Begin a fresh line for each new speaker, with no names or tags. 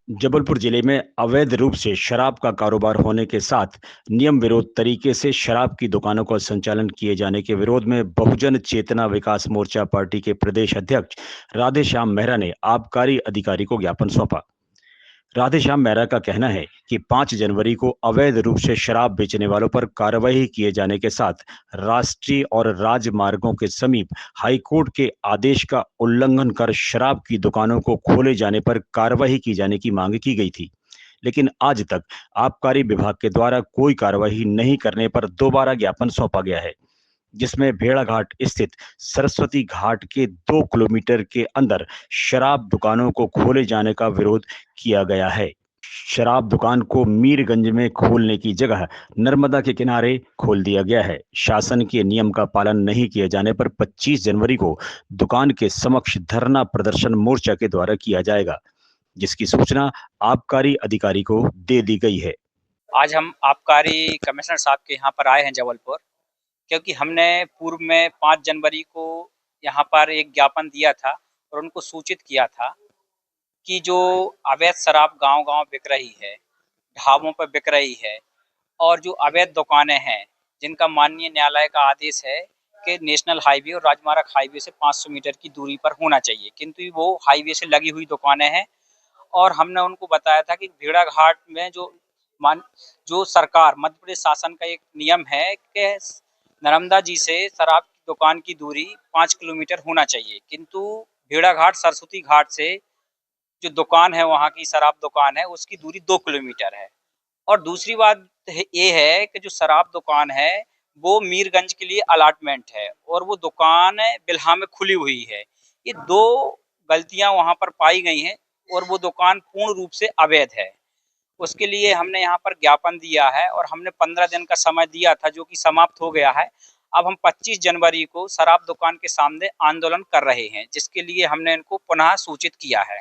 जबलपुर जिले में अवैध रूप से शराब का कारोबार होने के साथ नियम विरोध तरीके से शराब की दुकानों का संचालन किए जाने के विरोध में बहुजन चेतना विकास मोर्चा पार्टी के प्रदेश अध्यक्ष राधेश्याम मेहरा ने आबकारी अधिकारी को ज्ञापन सौंपा। राधेश्याम मेहरा का कहना है कि 5 जनवरी को अवैध रूप से शराब बेचने वालों पर कार्रवाई किए जाने के साथ राष्ट्रीय और राजमार्गों के समीप हाईकोर्ट के आदेश का उल्लंघन कर शराब की दुकानों को खोले जाने पर कार्रवाई की जाने की मांग की गई थी। लेकिन आज तक आबकारी विभाग के द्वारा कोई कार्रवाई नहीं करने पर दोबारा ज्ञापन सौंपा गया है, जिसमें भेड़ाघाट स्थित सरस्वती घाट के 2 किलोमीटर के अंदर शराब दुकानों को खोले जाने का विरोध किया गया है। शराब दुकान को मीरगंज में खोलने की जगह नर्मदा के किनारे खोल दिया गया है। शासन के नियम का पालन नहीं किए जाने पर 25 जनवरी को दुकान के समक्ष धरना प्रदर्शन मोर्चा के द्वारा किया जाएगा, जिसकी सूचना आबकारी अधिकारी को दे दी गई है।
आज हम आबकारी कमिश्नर साहब के यहाँ पर आए हैं जबलपुर, क्योंकि हमने पूर्व में 5 जनवरी को यहाँ पर एक ज्ञापन दिया था और उनको सूचित किया था कि जो अवैध शराब गांव-गांव बिक रही है, ढाबों पर बिक रही है और जो अवैध दुकानें हैं, जिनका माननीय न्यायालय का आदेश है कि नेशनल हाईवे और राजमार्ग हाईवे से 500 मीटर की दूरी पर होना चाहिए, किंतु वो हाईवे से लगी हुई दुकानें हैं। और हमने उनको बताया था कि भेड़ाघाट में मान जो सरकार मध्य प्रदेश शासन का एक नियम है कि नर्मदा जी से शराब की दुकान की दूरी 5 किलोमीटर होना चाहिए, किंतु भेड़ाघाट सरस्वती घाट से जो दुकान है, वहाँ की शराब दुकान है, उसकी दूरी 2 किलोमीटर है। और दूसरी बात ये है कि जो शराब दुकान है वो मीरगंज के लिए अलॉटमेंट है और वो दुकान बिल्हा में खुली हुई है। ये दो गलतियां वहां पर पाई गई हैं और वो दुकान पूर्ण रूप से अवैध है। उसके लिए हमने यहाँ पर ज्ञापन दिया है और हमने 15 दिन का समय दिया था, जो कि समाप्त हो गया है। अब हम 25 जनवरी को शराब दुकान के सामने आंदोलन कर रहे हैं, जिसके लिए हमने इनको पुनः सूचित किया है।